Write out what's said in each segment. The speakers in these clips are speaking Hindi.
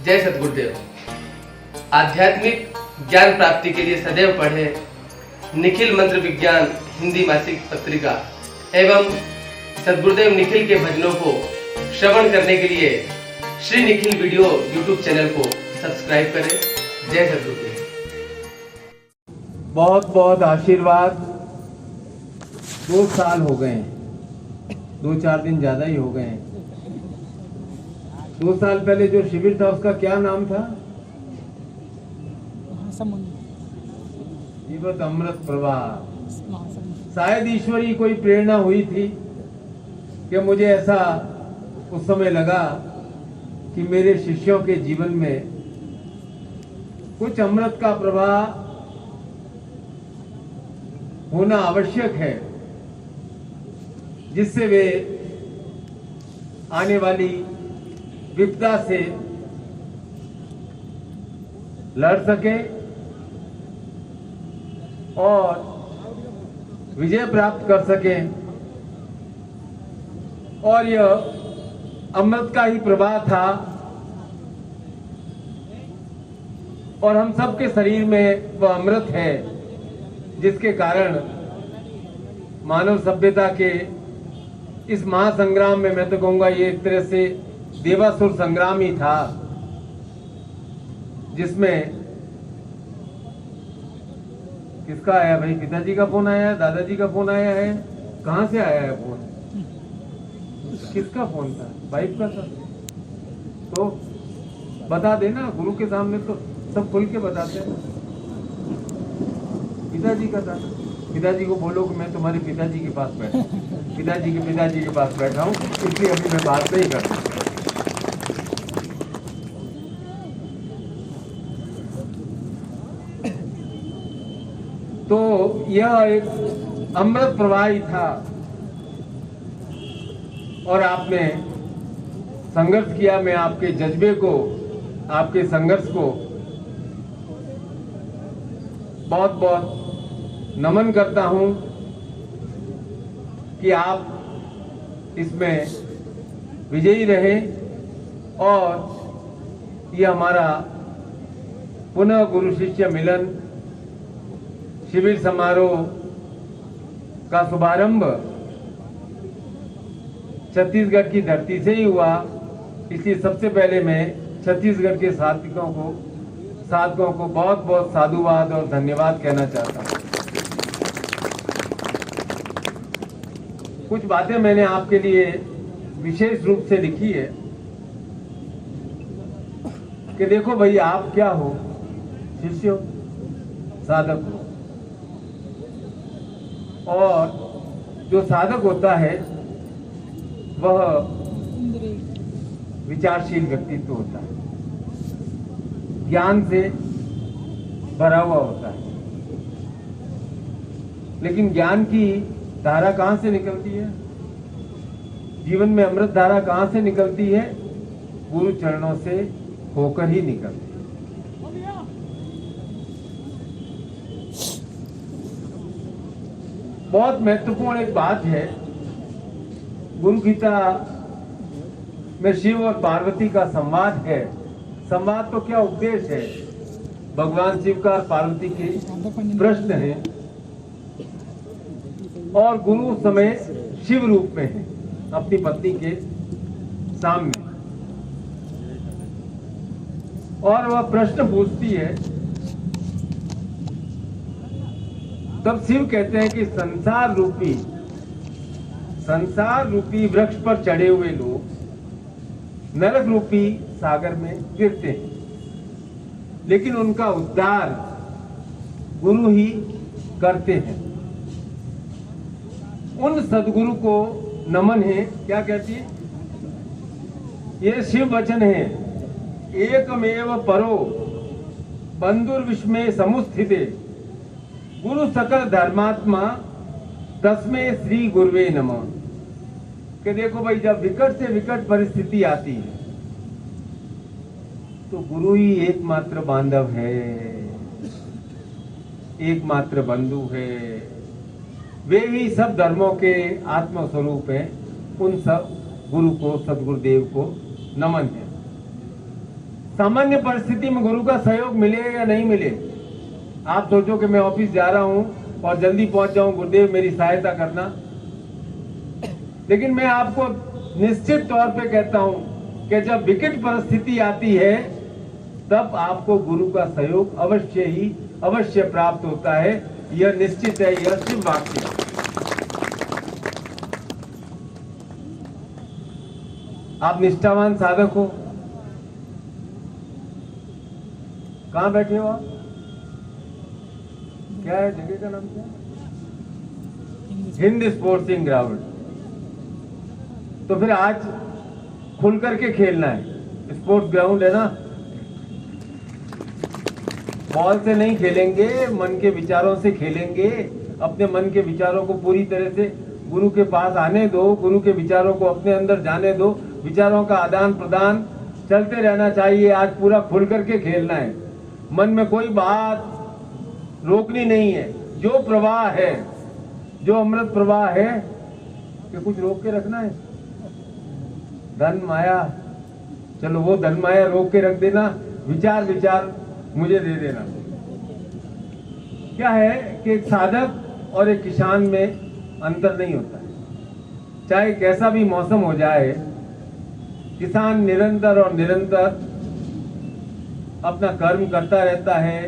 जय सद्गुरुदेव। आध्यात्मिक ज्ञान प्राप्ति के लिए सदैव पढ़े निखिल मंत्र विज्ञान हिंदी मासिक पत्रिका एवं सद्गुरुदेव निखिल के भजनों को श्रवण करने के लिए Shri Nikhil video YouTube channel को सब्सक्राइब करें। जय सद्गुरुदेव। बहुत बहुत आशीर्वाद। 2 साल हो गए हैं, 2-4 दिन ज्यादा ही हो गए हैं। 2 साल पहले जो शिविर था उसका क्या नाम था? जीवत अमृत प्रवाह। शायद ईश्वरी कोई प्रेरणा हुई थी कि मुझे ऐसा उस समय लगा कि मेरे शिष्यों के जीवन में कुछ अमृत का प्रवाह होना आवश्यक है, जिससे वे आने वाली विपदा से लड़ सके और विजय प्राप्त कर सके। और यह अमृत का ही प्रवाह था और हम सबके शरीर में वह अमृत है, जिसके कारण मानव सभ्यता के इस महासंग्राम में मैं तो कहूंगा ये एक तरह से देवासुर संग्राम ही था, जिसमें किसका आया भाई? पिताजी का फोन आया है, दादाजी का फोन आया है? कहां से आया है फोन? किसका फोन था? वाइफ का था? तो बता देना, गुरु के सामने तो सब खुल के बताते हैं। पिताजी का था। पिताजी को बोलो कि मैं तुम्हारे पिताजी के पास बैठा, पिताजी के पास बैठा हूँ, इसलिए अभी मैं बात नहीं कर सकता। तो यह एक अमृत प्रवाही था और आपने संघर्ष किया। मैं आपके जज्बे को, आपके संघर्ष को बहुत बहुत नमन करता हूं कि आप इसमें विजयी रहे और यह हमारा पुनः गुरु शिष्य मिलन शिविर समारोह का शुभारंभ छत्तीसगढ़ की धरती से ही हुआ। इसलिए सबसे पहले मैं छत्तीसगढ़ के साधकों को बहुत बहुत साधुवाद और धन्यवाद कहना चाहता हूँ। कुछ बातें मैंने आपके लिए विशेष रूप से लिखी है कि देखो भाई, आप क्या हो? शिष्य हो, साधक हो। और जो साधक होता है वह विचारशील व्यक्तित्व होता है, ज्ञान से भरा हुआ होता है। लेकिन ज्ञान की धारा कहां से निकलती है? जीवन में अमृत धारा कहां से निकलती है? गुरु चरणों से होकर ही निकलती है। बहुत महत्वपूर्ण एक बात है, गुरु गीता में शिव और पार्वती का संवाद है। संवाद तो क्या उपदेश है? भगवान शिव का और पार्वती के प्रश्न है और गुरु उस समय शिव रूप में है अपनी पत्नी के सामने, और वह प्रश्न पूछती है। तब शिव कहते हैं कि संसार रूपी वृक्ष पर चढ़े हुए लोग नरक रूपी सागर में गिरते हैं, लेकिन उनका उद्धार गुरु ही करते हैं। उन सदगुरु को नमन है। क्या कहती है? ये शिव वचन है। एकमेव परो बंधुर्विश्व समुस्थिते गुरु सकल धर्मात्मा तस्मै श्री गुरुवे नमः। कि देखो भाई, जब विकट से विकट परिस्थिति आती है तो गुरु ही एकमात्र बांधव है, एकमात्र बंधु है। वे ही सब धर्मों के आत्म स्वरूप हैं। उन सब गुरु को, सदगुरुदेव को नमन है। सामान्य परिस्थिति में गुरु का सहयोग मिले या नहीं मिले, आप सोचो कि मैं ऑफिस जा रहा हूं और जल्दी पहुंच जाऊं, गुरुदेव मेरी सहायता करना। लेकिन मैं आपको निश्चित तौर पे कहता हूं कि जब विकट परिस्थिति आती है तब आपको गुरु का सहयोग अवश्य प्राप्त होता है। यह निश्चित है, यह शिव वाक्य है। आप निष्ठावान साधक हो। कहां बैठे हो आप? क्या है जगह का नाम? क्या हिंद स्पोर्ट्स ग्राउंड। तो फिर आज खुल करके खेलना है। स्पोर्ट्स ग्राउंड है ना, बॉल से नहीं खेलेंगे, मन के विचारों से खेलेंगे। अपने मन के विचारों को पूरी तरह से गुरु के पास आने दो, गुरु के विचारों को अपने अंदर जाने दो। विचारों का आदान प्रदान चलते रहना चाहिए। आज पूरा खुल करके खेलना है। मन में कोई बात रोकनी नहीं है। जो प्रवाह है, जो अमृत प्रवाह है, कि कुछ रोक के रखना है। धन माया, चलो वो धन माया रोक के रख देना, विचार मुझे दे देना। क्या है कि एक साधक और एक किसान में अंतर नहीं होता है। चाहे कैसा भी मौसम हो जाए, किसान निरंतर और निरंतर अपना कर्म करता रहता है,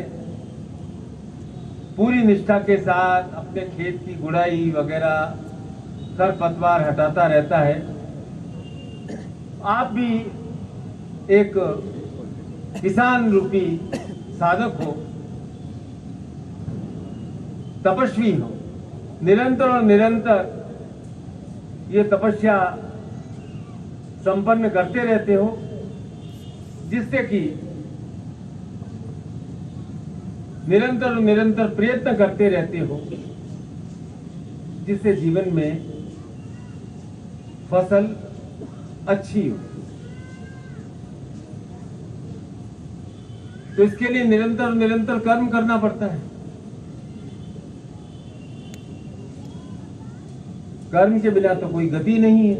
पूरी निष्ठा के साथ अपने खेत की गुड़ाई वगैरह, खरपतवार हटाता रहता है। आप भी एक किसान रूपी साधक हो, तपस्वी हो, निरंतर और निरंतर ये तपस्या संपन्न करते रहते हो, जिससे कि निरंतर और निरंतर प्रयत्न करते रहते हो, जिससे जीवन में फसल अच्छी हो। तो इसके लिए निरंतर कर्म करना पड़ता है। कर्म के बिना तो कोई गति नहीं है।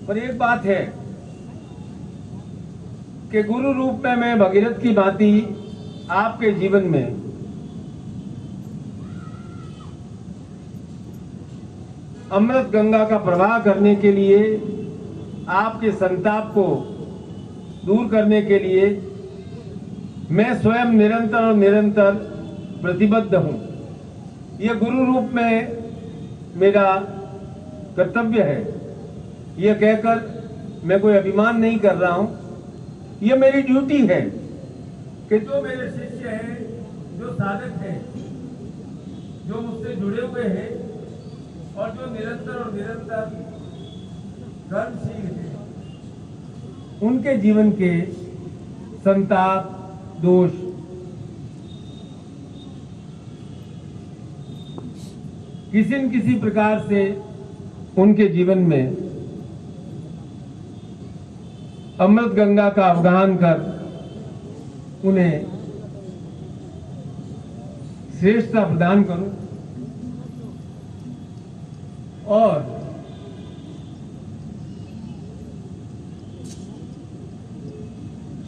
पर एक बात है कि गुरु रूप में मैं भगीरथ की भांति आपके जीवन में अमृत गंगा का प्रवाह करने के लिए, आपके संताप को दूर करने के लिए मैं स्वयं निरंतर और निरंतर प्रतिबद्ध हूं। यह गुरु रूप में मेरा कर्तव्य है। यह कहकर मैं कोई अभिमान नहीं कर रहा हूं। यह मेरी ड्यूटी है कि जो मेरे शिष्य हैं, जो साधक हैं, जो मुझसे जुड़े हुए हैं और जो निरंतर और निरंतर कर्मशील हैं, उनके जीवन के संताप, दोष, किसी न किसी प्रकार से उनके जीवन में अमृत गंगा का अवगाहन कर उन्हें श्रेष्ठता प्रदान करूं। और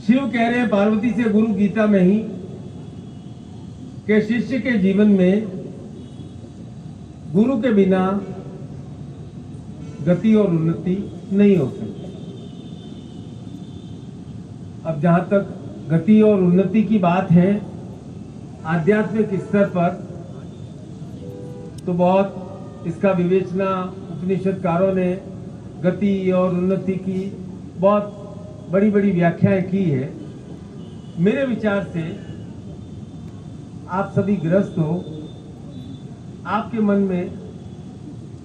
शिव कह रहे हैं पार्वती से गुरु गीता में ही कि शिष्य के जीवन में गुरु के बिना गति और उन्नति नहीं हो सकती। अब जहां तक गति और उन्नति की बात है आध्यात्मिक स्तर पर, तो बहुत इसका विवेचना उपनिषदकारों ने गति और उन्नति की बहुत बड़ी बड़ी व्याख्याएं की है। मेरे विचार से आप सभी गृहस्थ हो, आपके मन में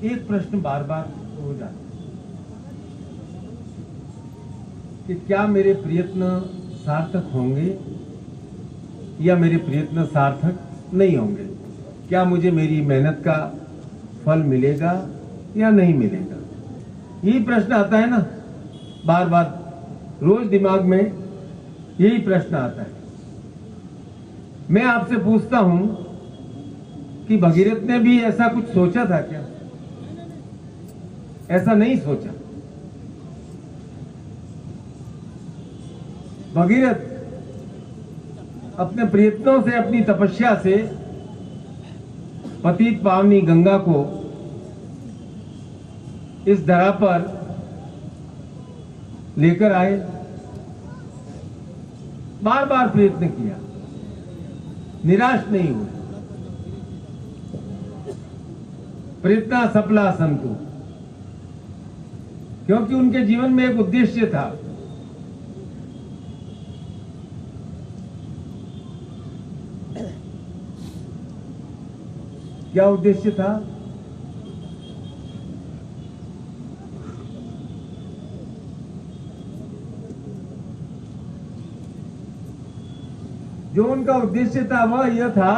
एक प्रश्न बार बार हो जाता है कि क्या मेरे प्रयत्न सार्थक होंगे या मेरे प्रयत्न सार्थक नहीं होंगे। क्या मुझे मेरी मेहनत का फल मिलेगा या नहीं मिलेगा। यही प्रश्न आता है ना, बार बार रोज दिमाग में यही प्रश्न आता है। मैं आपसे पूछता हूं कि भगीरथ ने भी ऐसा कुछ सोचा था क्या? ऐसा नहीं सोचा। भगीरथ अपने प्रयत्नों से, अपनी तपस्या से पतित पावनी गंगा को इस धरा पर लेकर आए। बार बार प्रयत्न किया, निराश नहीं हुए। प्रयत्न सफला संतु, क्योंकि उनके जीवन में एक उद्देश्य था। क्या उद्देश्य था? जो उनका उद्देश्य था वह यह था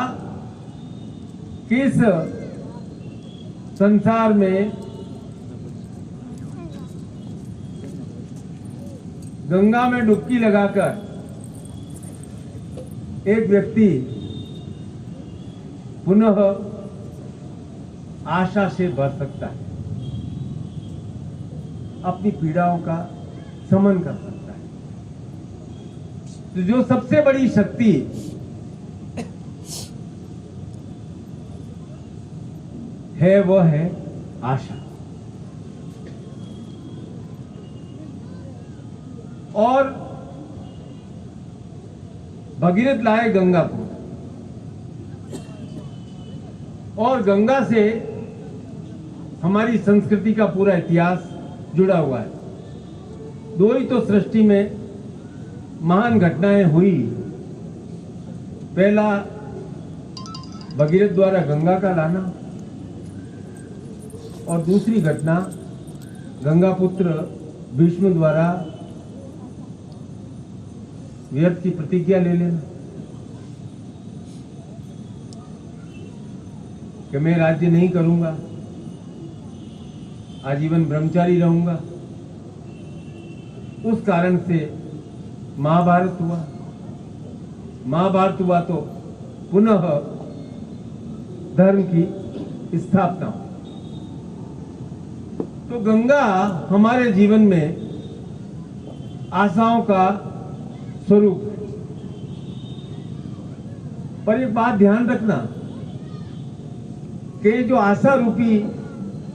कि इस संसार में गंगा में डुबकी लगाकर एक व्यक्ति पुनः आशा से भर सकता है, अपनी पीड़ाओं का शमन कर सकता है। तो जो सबसे बड़ी शक्ति है वह है आशा। और भगीरथ लाए गंगा को, और गंगा से हमारी संस्कृति का पूरा इतिहास जुड़ा हुआ है। दो ही तो सृष्टि में महान घटनाएं हुई। पहला भगीरथ द्वारा गंगा का लाना, और दूसरी घटना गंगा पुत्र भीष्म द्वारा व्यर्थ की प्रतिज्ञा ले लेना कि मैं राज्य नहीं करूंगा, आजीवन ब्रह्मचारी रहूंगा। उस कारण से महाभारत हुआ। महाभारत हुआ तो पुनः धर्म की स्थापना हुई। तो गंगा हमारे जीवन में आशाओं का स्वरूप है। पर एक बात ध्यान रखना कि जो आशा रूपी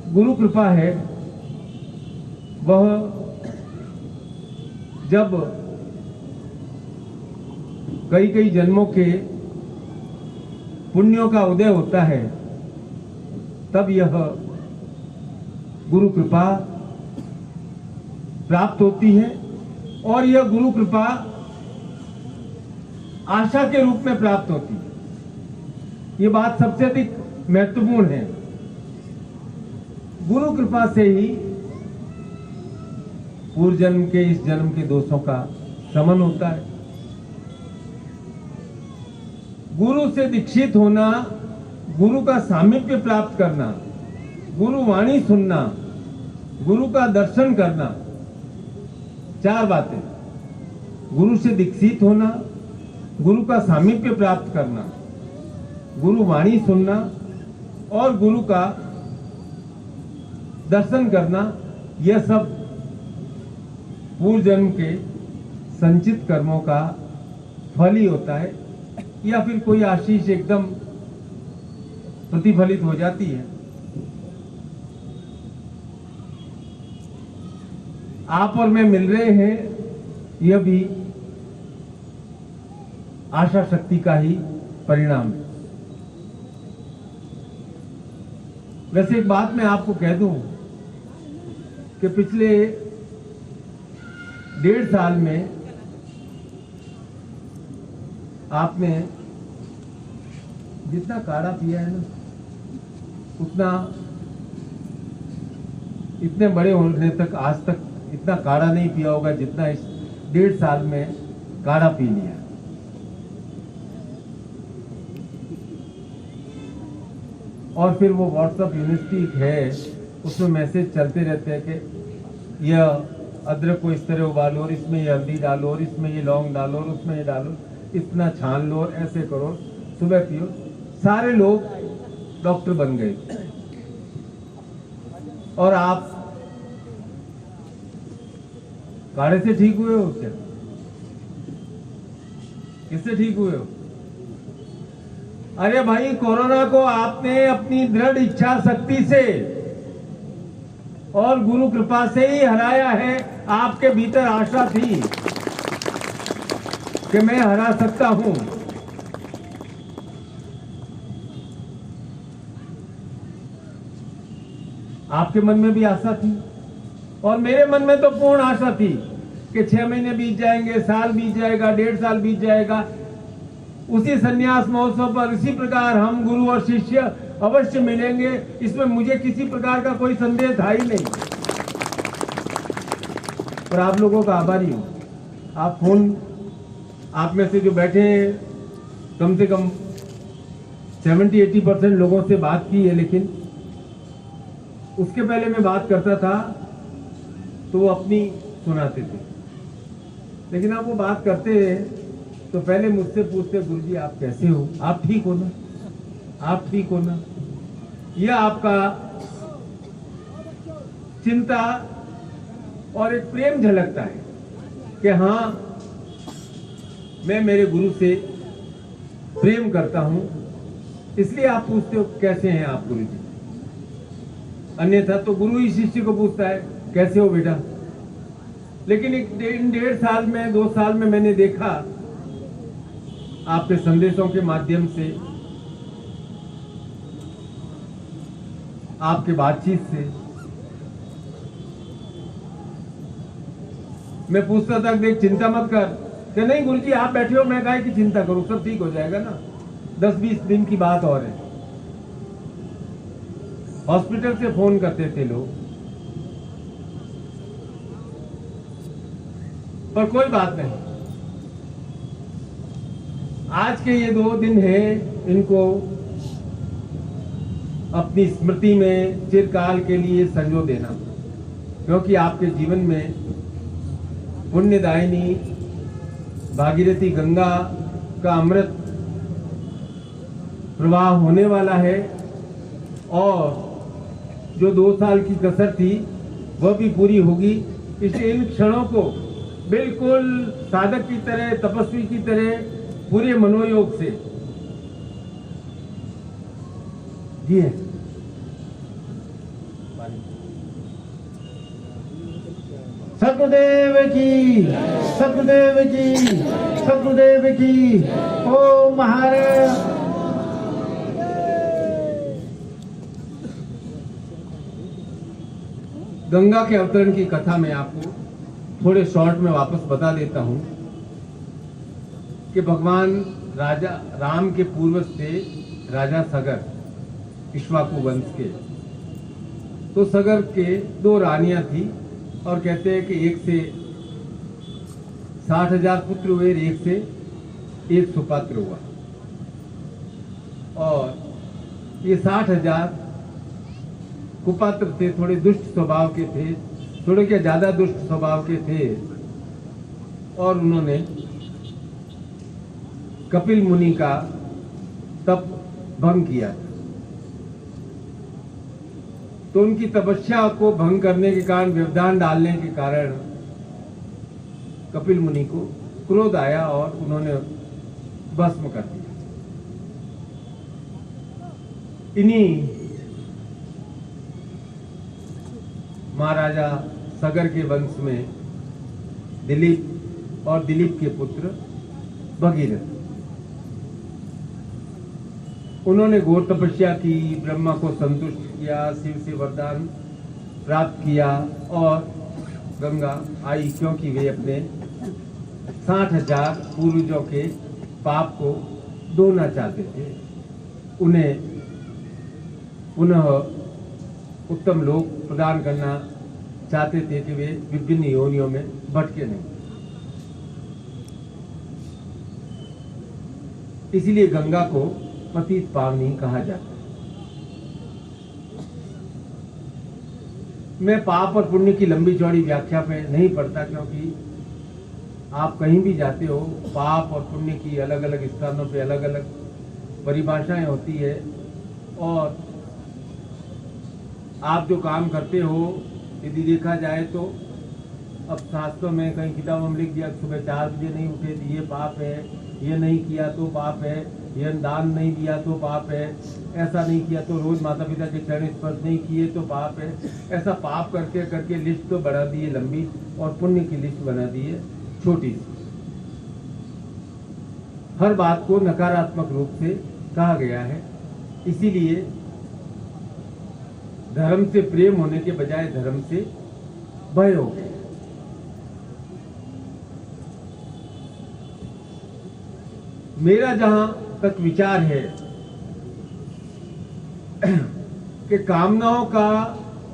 गुरु कृपा है वह जब कई कई जन्मों के पुण्यों का उदय होता है तब यह गुरु कृपा प्राप्त होती है। और यह गुरु कृपा आशा के रूप में प्राप्त होती है। ये बात सबसे अधिक महत्वपूर्ण है। गुरु कृपा से ही पूर्व जन्म के, इस जन्म के दोषों का शमन होता है। गुरु से दीक्षित होना, गुरु का सामीप्य प्राप्त करना, गुरु वाणी सुनना, गुरु का दर्शन करना, चार बातें। गुरु से दीक्षित होना, गुरु का सामीप्य प्राप्त करना, गुरु वाणी सुनना और गुरु का दर्शन करना, यह सब पूर्व जन्म के संचित कर्मों का फल ही होता है, या फिर कोई आशीष एकदम प्रतिफलित हो जाती है। आप और मैं मिल रहे हैं, यह भी आशा शक्ति का ही परिणाम है। वैसे एक बात मैं आपको कह दूं कि पिछले 1.5 साल में आपने जितना काढ़ा पिया है ना, उतना इतने बड़े होने तक आज तक इतना काढ़ा नहीं पिया होगा जितना इस 1.5 साल में काढ़ा पी लिया। और फिर वो व्हाट्सएप यूनिवर्सिटी है, उसमें मैसेज चलते रहते हैं कि यह अदरक को इस तरह उबालो और इसमें ये हल्दी डालो और इसमें ये लौंग डालो और उसमें ये डालो, इतना छान लो और ऐसे करो, सुबह पियो। सारे लोग डॉक्टर बन गए और आप काढ़े से ठीक हुए हो क्या? किससे ठीक हुए हो? अरे भाई, कोरोना को आपने अपनी दृढ़ इच्छा शक्ति से और गुरु कृपा से ही हराया है। आपके भीतर आशा थी कि मैं हरा सकता हूं। आपके मन में भी आशा थी और मेरे मन में तो पूर्ण आशा थी कि 6 महीने बीत जाएंगे, साल बीत जाएगा, 1.5 साल बीत जाएगा। उसी संन्यास महोत्सव पर इसी प्रकार हम गुरु और शिष्य अवश्य मिलेंगे। इसमें मुझे किसी प्रकार का कोई संदेह था ही नहीं। और आप लोगों का आभारी हूं। आप में से जो बैठे हैं, कम से कम 70-80% लोगों से बात की है, लेकिन उसके पहले मैं बात करता था तो वो अपनी सुनाते थे। लेकिन आप वो बात करते हैं तो पहले मुझसे पूछते, गुरुजी आप कैसे हो, आप ठीक हो ना, आप ठीक हो ना। यह आपका चिंता और एक प्रेम झलकता है कि हाँ, मैं मेरे गुरु से प्रेम करता हूं, इसलिए आप पूछते हो कैसे हैं आप गुरुजी। अन्यथा तो गुरु ही शिष्य को पूछता है कैसे हो बेटा। लेकिन एक 1.5 साल में, 2 साल में मैंने देखा आपके संदेशों के माध्यम से, आपके बातचीत से, मैं पूछता था देख चिंता मत कर, कि नहीं गुरुजी आप बैठे हो, मैं काहे की चिंता करूं, सब ठीक हो जाएगा ना। 10-20 दिन की बात और है। हॉस्पिटल से फोन करते थे लोग, पर कोई बात नहीं। आज के ये 2 दिन हैं, इनको अपनी स्मृति में चिरकाल के लिए संजो देना, क्योंकि आपके जीवन में पुण्यदायिनी भागीरथी गंगा का अमृत प्रवाह होने वाला है और जो 2 साल की कसर थी वह भी पूरी होगी। इसलिए इन क्षणों को बिल्कुल साधक की तरह, तपस्वी की तरह पूरे मनोयोग से जी है। सतगुरुदेव की, सतगुरुदेव की, सतगुरुदेव की। ओम महाराज। गंगा के अवतरण की कथा में आपको थोड़े शॉर्ट में वापस बता देता हूं कि भगवान राजा राम के पूर्वज थे राजा सगर, इक्ष्वाकु वंश के। तो सगर के 2 रानियां थी और कहते हैं कि एक से 60,000 पुत्र हुए, एक से 1 सुपात्र हुआ। और ये 60,000 कुपात्र थे, थोड़े दुष्ट स्वभाव के थे, थोड़े क्या ज्यादा दुष्ट स्वभाव के थे। और उन्होंने कपिल मुनि का तप भंग किया। तो उनकी तपस्या को भंग करने के कारण, व्यवधान डालने के कारण कपिल मुनि को क्रोध आया और उन्होंने भस्म कर दिया। इन्हीं महाराजा सगर के वंश में दिलीप और दिलीप के पुत्र भगीरथ, उन्होंने घोर तपस्या की, ब्रह्मा को संतुष्ट किया, शिव से वरदान प्राप्त किया और गंगा आई, क्योंकि वे अपने 60,000 पूर्वजों के पाप को धोना चाहते थे। उन्हें पुनः उत्तम लोक प्रदान करना चाहते थे कि वे विभिन्न योनियों में भटके नहीं। इसलिए गंगा को पतित पावनी कहा जाता है। मैं पाप और पुण्य की लंबी चौड़ी व्याख्या पे नहीं पढ़ता, क्योंकि आप कहीं भी जाते हो, पाप और पुण्य की अलग अलग स्थानों पे अलग अलग परिभाषाएं होती है। और आप जो काम करते हो, यदि देखा जाए तो अब शास्त्रों में कहीं किताबों में लिख दिया सुबह 4 बजे नहीं उठे तो ये पाप है, ये नहीं किया तो पाप है, ये दान नहीं दिया तो पाप है, ऐसा नहीं किया तो रोज माता पिता के चरण स्पर्श नहीं किए तो पाप है। ऐसा पाप करके करके लिस्ट तो बढ़ा दी है लंबी और पुण्य की लिस्ट बना दी है छोटी सी। हर बात को नकारात्मक रूप से कहा गया है, इसीलिए धर्म से प्रेम होने के बजाय धर्म से भय हो गया। मेरा जहां तक विचार है कि कामनाओं का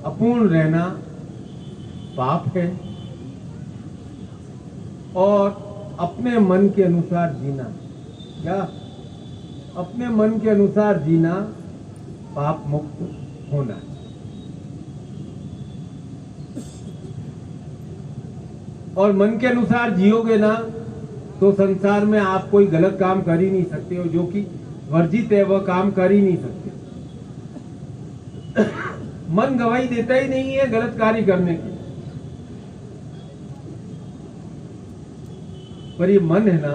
अपूर्ण रहना पाप है और अपने मन के अनुसार जीना, क्या अपने मन के अनुसार जीना पाप मुक्त होना है। और मन के अनुसार जियोगे ना तो संसार में आप कोई गलत काम कर ही नहीं सकते हो, जो कि वर्जित है वह काम कर ही नहीं सकते। मन गवाही देता ही नहीं है गलत कार्य करने की। पर ये मन है ना,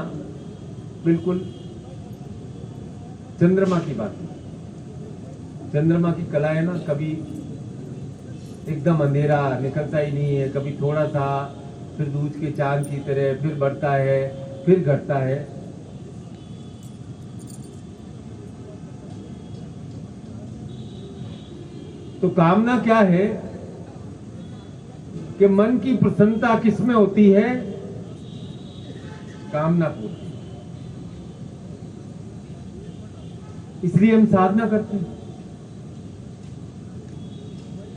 बिल्कुल चंद्रमा की बात है। चंद्रमा की कला है ना, कभी एकदम अंधेरा निकलता ही नहीं है, कभी थोड़ा सा, फिर दूज के चांद की तरह, फिर बढ़ता है, फिर घटता है। तो कामना क्या है कि मन की प्रसन्नता किसमें होती है? कामना पूर्ति। इसलिए हम साधना करते हैं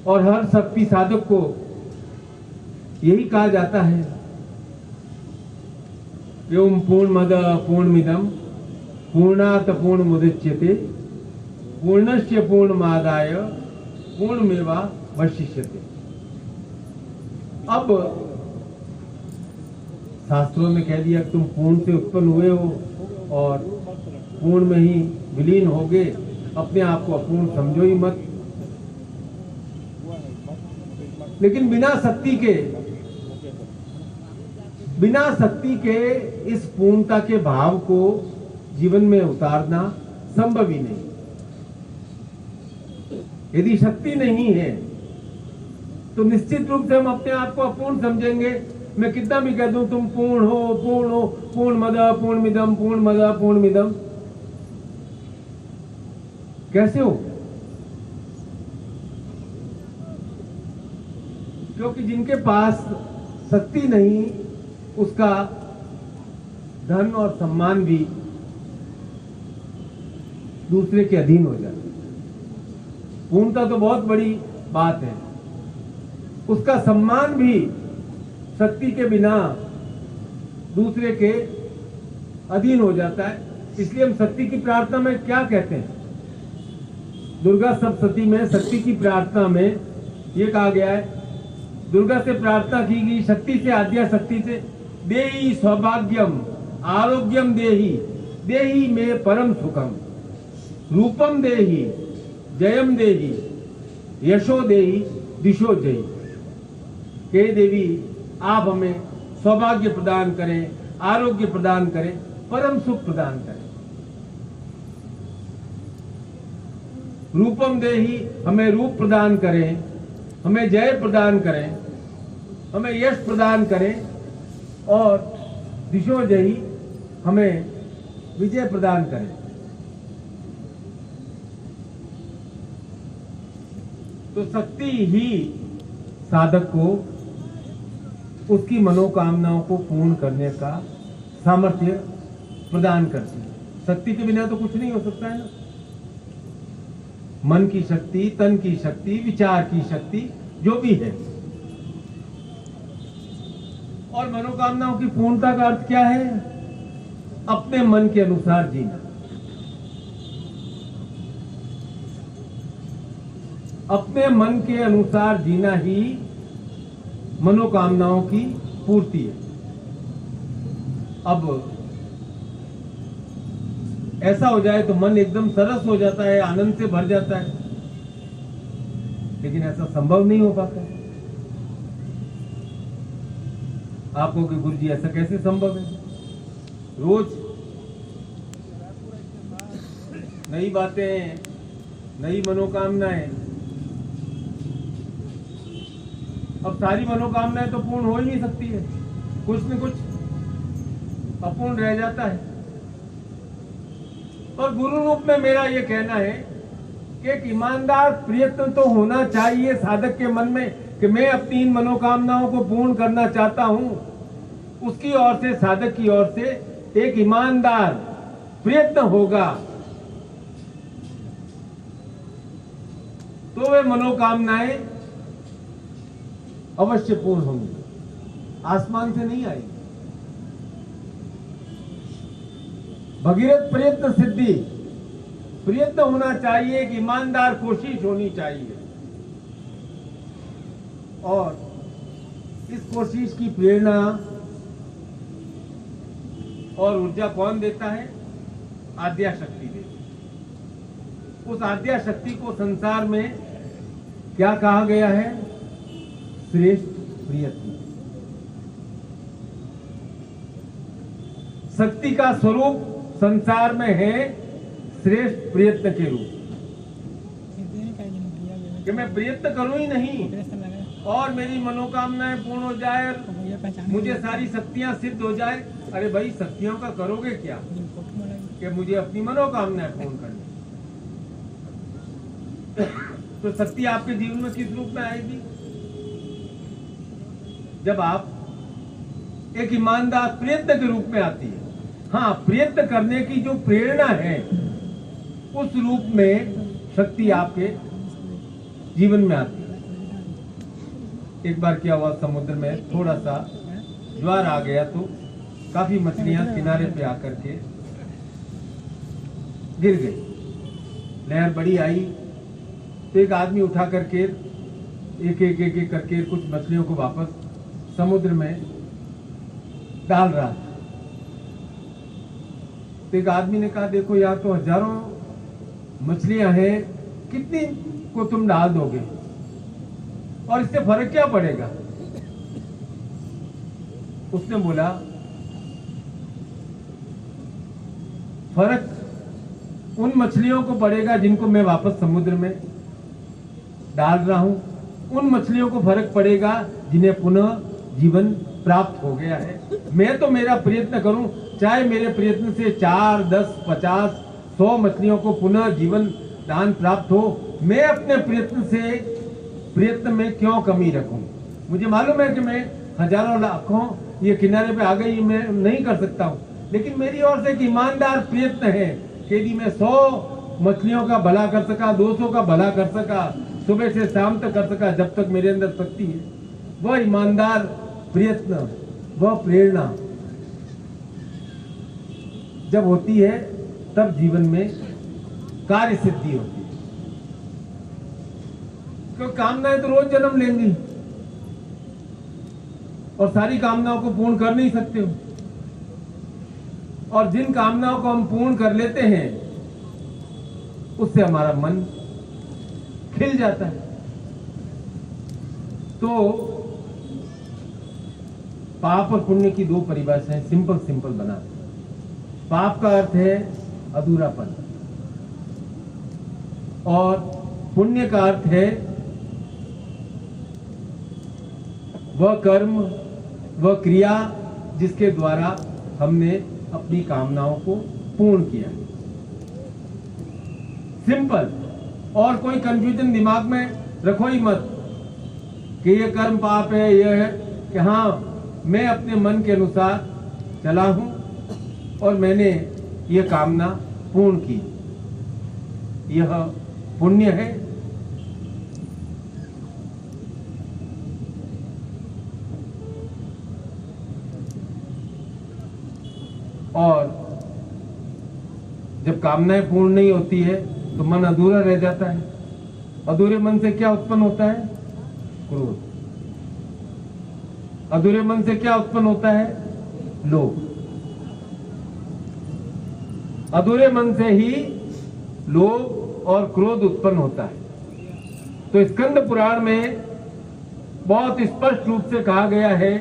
और हर शक्ति साधक को यही कहा जाता है एवं पूर्णमद पूर्णमिदं पूर्णात् पूर्णमुदच्यते पूर्णस्य पूर्णमादाय पूर्णमेवावशिष्यते। अब शास्त्रों ने कह दिया कि तुम पूर्ण से उत्पन्न हुए हो और पूर्ण में ही विलीन होगे, अपने आप को अपूर्ण समझो ही मत। लेकिन बिना शक्ति के इस पूर्णता के भाव को जीवन में उतारना संभव ही नहीं। यदि शक्ति नहीं है तो निश्चित रूप से हम अपने आप को अपूर्ण समझेंगे। मैं कितना भी कह दूं तुम पूर्ण हो, पूर्णमद पूर्णमिदं पूर्णमद पूर्णमिदं, कैसे हो? क्योंकि जिनके पास शक्ति नहीं उसका धन और सम्मान भी दूसरे के अधीन हो जाता है। पूर्णता तो बहुत बड़ी बात है, उसका सम्मान भी शक्ति के बिना दूसरे के अधीन हो जाता है। इसलिए हम शक्ति की प्रार्थना में क्या कहते हैं? दुर्गा सप्तशती में शक्ति की प्रार्थना में ये कहा गया है, दुर्गा से प्रार्थना की गई, शक्ति से, आद्या शक्ति से, देहि सौभाग्यम आरोग्यम देहि देहि में परम सुखम रूपम देहि जयम देहि यशो देहि दिशो जयी। हे देवी, आप हमें सौभाग्य प्रदान करें, आरोग्य प्रदान करें, परम सुख प्रदान करें। रूपम देहि, हमें रूप प्रदान करें, हमें जय प्रदान करें, हमें यश प्रदान करें, और दिशो जयी, हमें विजय प्रदान करें। तो शक्ति ही साधक को उसकी मनोकामनाओं को पूर्ण करने का सामर्थ्य प्रदान करती है। शक्ति के बिना तो कुछ नहीं हो सकता है ना। मन की शक्ति, तन की शक्ति, विचार की शक्ति, जो भी है। और मनोकामनाओं की पूर्णता का अर्थ क्या है? अपने मन के अनुसार जीना। अपने मन के अनुसार जीना ही मनोकामनाओं की पूर्ति है। अब ऐसा हो जाए तो मन एकदम सरस हो जाता है, आनंद से भर जाता है, लेकिन ऐसा संभव नहीं हो पाता। आप कहोगे गुरुजी ऐसा कैसे संभव है? रोज नई बातें, नई मनोकामनाएं। अब सारी मनोकामनाएं तो पूर्ण हो ही नहीं सकती है, कुछ न कुछ अपूर्ण रह जाता है। और गुरु रूप में मेरा ये कहना है कि एक ईमानदार प्रयत्न तो होना चाहिए साधक के मन में कि मैं अपनी इन मनोकामनाओं को पूर्ण करना चाहता हूं। उसकी ओर से, साधक की ओर से एक ईमानदार प्रयत्न होगा तो वे मनोकामनाएं अवश्य पूर्ण होंगी, आसमान से नहीं आएगी। भगीरथ प्रयत्न सिद्धि, प्रयत्न होना चाहिए, एक ईमानदार कोशिश होनी चाहिए। और इस कोशिश की प्रेरणा और ऊर्जा कौन देता है? आद्या शक्ति देती है। उस आद्या शक्ति को संसार में क्या कहा गया है? श्रेष्ठ प्रयत्न। शक्ति का स्वरूप संसार में है श्रेष्ठ प्रयत्न के रूप, कि मैं प्रयत्न करूं ही नहीं और मेरी मनोकामनाएं पूर्ण हो जाए और मुझे सारी शक्तियां सिद्ध हो जाए। अरे भाई, शक्तियों का करोगे क्या कि मुझे अपनी मनोकामनाएं पूर्ण करनी? तो शक्ति आपके जीवन में किस रूप में आएगी? जब आप एक ईमानदार प्रयत्न के रूप में आती है। हाँ, प्रयत्न करने की जो प्रेरणा है उस रूप में शक्ति आपके जीवन में आती है। एक बार क्या हुआ, समुद्र में थोड़ा सा ज्वार आ गया तो काफी मछलियां किनारे पे आकर के गिर गई। लहर बड़ी आई तो एक आदमी उठा करके एक करके कुछ मछलियों को वापस समुद्र में डाल रहा था। तो एक आदमी ने कहा, देखो यार, तो हजारों मछलियां हैं, कितनी को तुम डाल दोगे और इससे फर्क क्या पड़ेगा? उसने बोला, फर्क उन मछलियों को पड़ेगा जिनको मैं वापस समुद्र में डाल रहा हूं। उन मछलियों को फर्क पड़ेगा जिन्हें पुनः जीवन प्राप्त हो गया है। मैं तो मेरा प्रयत्न करूं, चाहे मेरे प्रयत्न से 4, 10, 50, 100 मछलियों को पुनः जीवन दान प्राप्त हो, मैं अपने प्रयत्न में क्यों कमी रखूं? मुझे मालूम है कि मैं हजारों लाखों ये किनारे पे आ गई, मैं नहीं कर सकता हूं, लेकिन मेरी ओर से एक ईमानदार प्रयत्न है कि यदि मैं 100 मछलियों का भला कर सका, 200 का भला कर सका, सुबह से शाम तक कर सका, जब तक मेरे अंदर शक्ति है, वह ईमानदार प्रयत्न, वह प्रेरणा जब होती है तब जीवन में कार्य सिद्धि होती है। क्योंकि कामनाएं तो रोज जन्म लेंगी और सारी कामनाओं को पूर्ण कर नहीं सकते हो। और जिन कामनाओं को हम पूर्ण कर लेते हैं उससे हमारा मन खिल जाता है। तो पाप और पुण्य की दो परिभाषाएं सिंपल बना। पाप का अर्थ है अधूरापन और पुण्य का अर्थ है वह कर्म, वह क्रिया जिसके द्वारा हमने अपनी कामनाओं को पूर्ण किया। सिंपल, और कोई कंफ्यूजन दिमाग में रखो ही मत कि ये कर्म पाप है, यह है कि हाँ मैं अपने मन के अनुसार चला हूं और मैंने ये कामना पूर्ण की, यह पुण्य है। और जब कामनाएं पूर्ण नहीं होती है तो मन अधूरा रह जाता है। अधूरे मन से क्या उत्पन्न होता है? क्रोध। अधूरे मन से क्या उत्पन्न होता है? लोभ। अधूरे मन से ही लोभ और क्रोध उत्पन्न होता है। तो स्कंद पुराण में बहुत स्पष्ट रूप से कहा गया है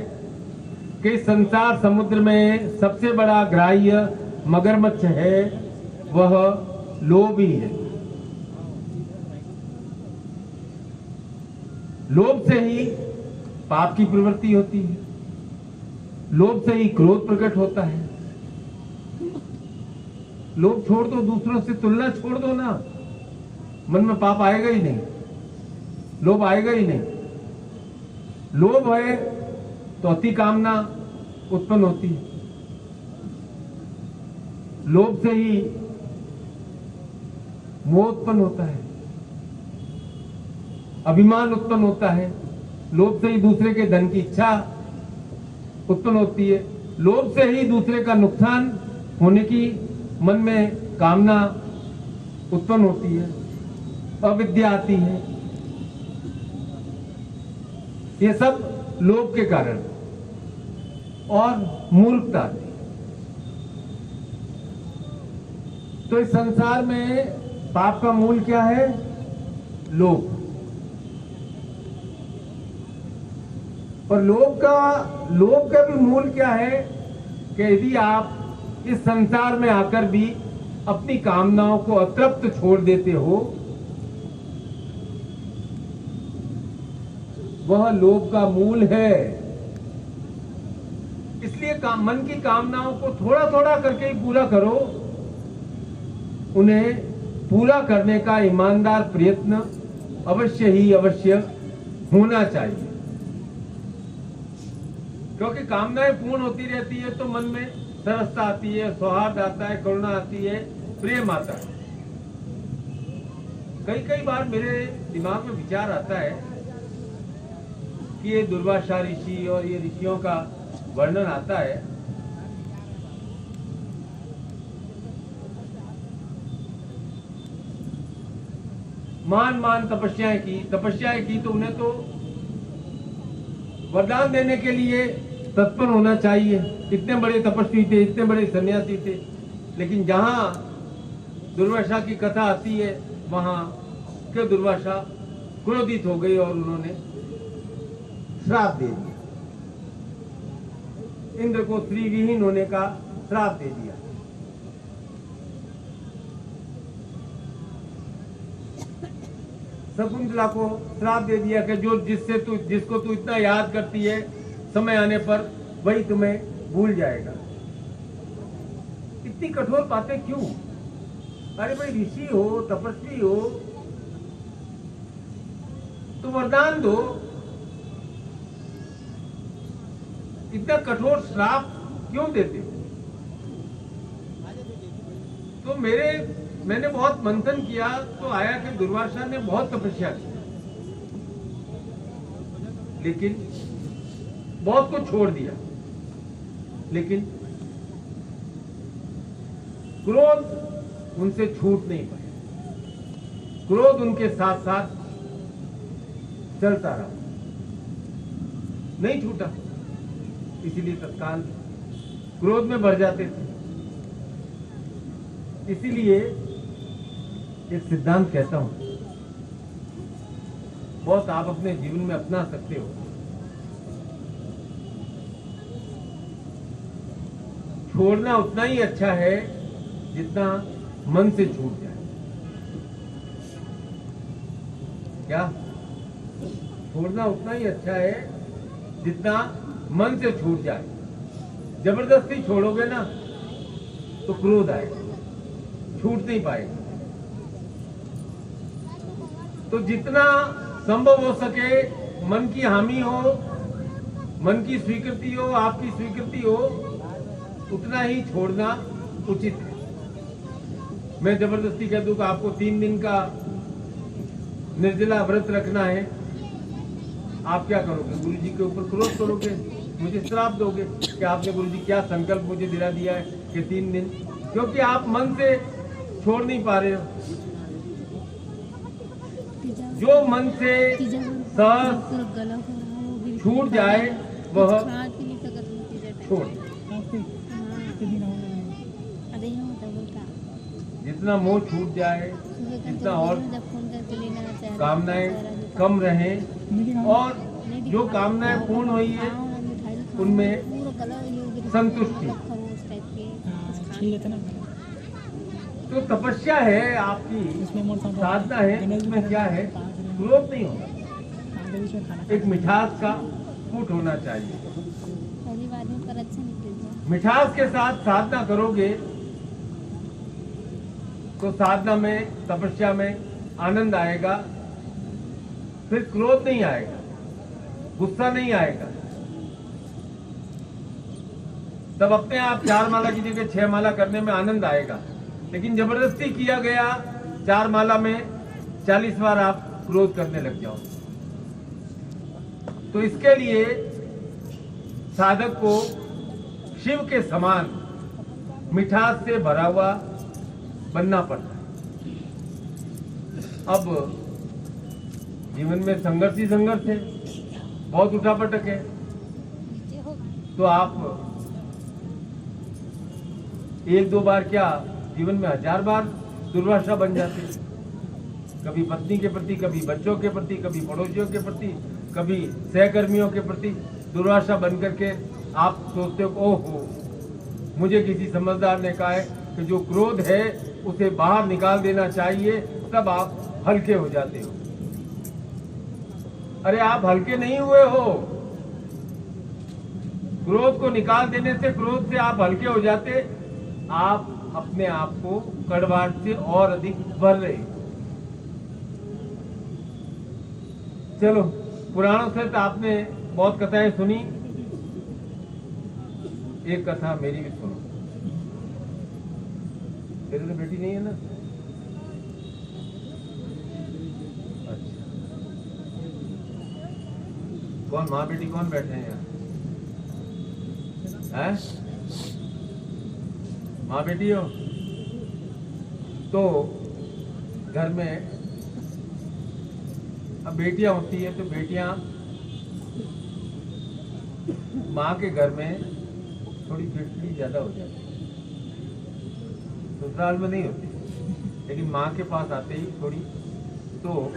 कि संसार समुद्र में सबसे बड़ा ग्राह्य मगरमच्छ है वह लोभ ही है। लोभ से ही पाप की प्रवृत्ति होती है, लोभ से ही क्रोध प्रकट होता है। लोभ छोड़ दो, दूसरों से तुलना छोड़ दो ना, मन में पाप आएगा ही नहीं, लोभ आएगा ही नहीं। लोभ है तो अति कामना उत्पन्न होती है, लोभ से ही मोह उत्पन्न होता है, अभिमान उत्पन्न होता है, लोभ से ही दूसरे के धन की इच्छा उत्पन्न होती है, लोभ से ही दूसरे का नुकसान होने की मन में कामना उत्पन्न होती है, अविद्या आती है। ये सब लोभ के कारण और मूर्खता आती है। तो इस संसार में पाप का मूल क्या है? लोभ। और लोभ का भी मूल क्या है कि यदि आप इस संसार में आकर भी अपनी कामनाओं को अतृप्त छोड़ देते हो, वह लोभ का मूल है। इसलिए मन की कामनाओं को थोड़ा थोड़ा करके ही पूरा करो, उन्हें पूरा करने का ईमानदार प्रयत्न अवश्य होना चाहिए। क्योंकि कामनाएं पूर्ण होती रहती है तो मन में सरसता आती है, सौहार्द आता है, करुणा आती है, प्रेम आता है। कई बार मेरे दिमाग में विचार आता है कि ये दुर्वासा ऋषि और ये ऋषियों का वर्णन आता है, मान तपस्याएं की तो उन्हें तो वरदान देने के लिए तत्पर होना चाहिए। इतने बड़े तपस्वी थे, इतने बड़े सन्यासी थे, लेकिन जहां दुर्वासा की कथा आती है वहां के दुर्वासा क्रोधित हो गई और उन्होंने श्राप दे दिया, इंद्र को स्त्री विहीन होने का श्राप दे दिया। शकुंतला को श्राप दे दिया कि जिसको तू इतना याद करती है, समय आने पर वही तुम्हें भूल जाएगा। इतनी कठोर बातें क्यों? अरे भाई, ऋषि हो, तपस्वी हो तो वरदान दो, इतना कठोर श्राप क्यों देते हो? तो मैंने बहुत मंथन किया तो आया कि दुर्वासा ने बहुत तपस्या की, लेकिन बहुत कुछ छोड़ दिया, लेकिन क्रोध उनसे छूट नहीं पाया। क्रोध उनके साथ साथ चलता रहा, नहीं छूटा, इसीलिए तत्काल क्रोध में भर जाते थे। इसीलिए एक सिद्धांत कहता हूं, बहुत आप अपने जीवन में अपना सकते हो। छोड़ना उतना ही अच्छा है जितना मन से छूट जाए। क्या? छोड़ना उतना ही अच्छा है जितना मन से छूट जाए। जबरदस्ती छोड़ोगे ना तो क्रोध आएगा, छूट नहीं पाएगा। तो जितना संभव हो सके मन की हामी हो, मन की स्वीकृति हो, आपकी स्वीकृति हो, उतना ही छोड़ना उचित है। मैं जबरदस्ती कह दूं कि आपको 3 दिन का निर्जला व्रत रखना है, आप क्या करोगे? गुरु जी के ऊपर क्रोध करोगे, मुझे श्राप दोगे कि आपने गुरु जी क्या संकल्प मुझे दिला दिया है कि 3 दिन, क्योंकि आप मन से छोड़ नहीं पा रहे हो। जो मन से छूट जाए वह छोड़। जितना मोह छूट जाए, जितना और कामनाएं कम रहें, और जो कामनाएं पूर्ण हुई है उनमें संतुष्टि। खरोच टाइप के कुछ छीन लेते ना तो तपस्या है आपकी, इसमें मोटा साधना है, उसमें क्या है, क्रोध नहीं होगा, खाना एक मिठास का फूट होना चाहिए। पहली बार में पर अच्छा निकल जाए। मिठास के साथ साधना करोगे तो साधना में, तपस्या में आनंद आएगा, फिर क्रोध नहीं आएगा, गुस्सा नहीं आएगा। तब अपने आप 4 माला की जगह 6 माला करने में आनंद आएगा। लेकिन जबरदस्ती किया गया 4 माला में 40 बार आप क्रोध करने लग जाओ। तो इसके लिए साधक को शिव के समान मिठास से भरा हुआ बनना पड़ता है। अब जीवन में संघर्ष ही संघर्ष है, बहुत उठापटक है, तो आप 1-2 बार क्या, जीवन में 1000 बार दुर्वासा बन जाते हैं। कभी पत्नी के प्रति, कभी बच्चों के प्रति, कभी पड़ोसियों के प्रति, कभी सहकर्मियों के प्रति दुर्वासा बन करके आप सोचते हो ओहो, मुझे किसी समझदार ने कहा है कि जो क्रोध है उसे बाहर निकाल देना चाहिए, तब आप हल्के हो जाते हो। अरे आप हल्के नहीं हुए हो, क्रोध को निकाल देने से, क्रोध से आप हल्के हो जाते, आप अपने आप को कड़वाहट से और अधिक भर रहे। चलो, पुराणों से तो आपने बहुत कथाएं सुनी, एक कथा मेरी भी सुनो। तेरे तो बेटी नहीं है ना? अच्छा, कौन माँ बेटी कौन बैठे हैं यहाँ? हैं? माँ बेटी हो तो घर में अब बेटियां होती है, तो बेटियां माँ के घर में थोड़ी चिड़चिड़ी ज्यादा हो जाती है, ससुराल में नहीं होती, लेकिन माँ के पास आते ही थोड़ी तो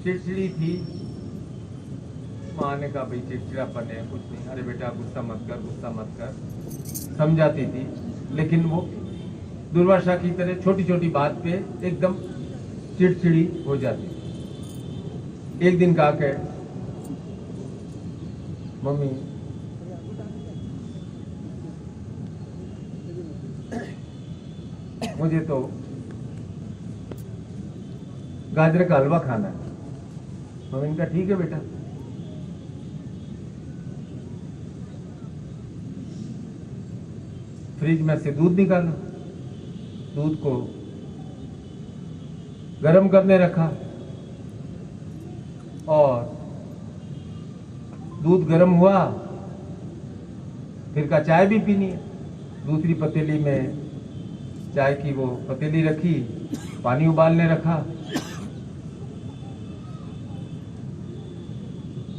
चिड़चिड़ी थी। माँ ने कहा भाई चिड़चिड़ापन है, कुछ नहीं, अरे बेटा गुस्सा मत कर, गुस्सा मत कर, समझाती थी। लेकिन वो दुर्वासा की तरह छोटी छोटी बात पे एकदम चिड़चिड़ी हो जाती थी। एक दिन कहा के मम्मी मुझे तो गाजर का हलवा खाना है। मम्मी ने कहा ठीक है बेटा। फ्रिज में से दूध निकाला, दूध को गर्म करने रखा और दूध गर्म हुआ, फिर का चाय भी पीनी है। दूसरी पतीली में चाय की वो पतीली रखी, पानी उबालने रखा,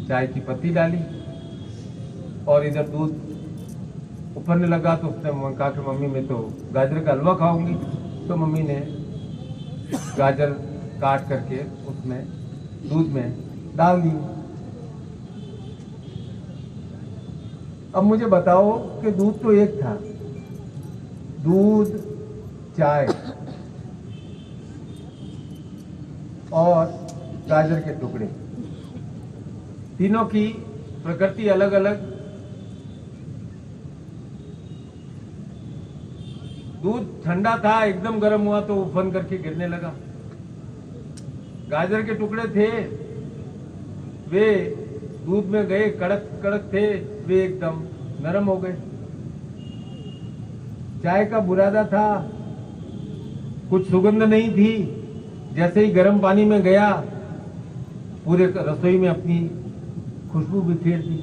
चाय की पत्ती डाली और इधर दूध उफरने लगा। तो उसने कहा कि मम्मी मैं तो गाजर का हलवा खाऊंगी। तो मम्मी ने गाजर काट करके उसमें दूध में डाल दी। अब मुझे बताओ कि दूध तो एक था, दूध, चाय और गाजर के टुकड़े, तीनों की प्रकृति अलग अलग। दूध ठंडा था, एकदम गर्म हुआ तो उफन करके गिरने लगा। गाजर के टुकड़े थे, वे दूध में गए, कड़क कड़क थे, वे एकदम नरम हो गए। चाय का बुरादा था, कुछ सुगंध नहीं थी, जैसे ही गर्म पानी में गया पूरे रसोई में अपनी खुशबू बिखेर दी।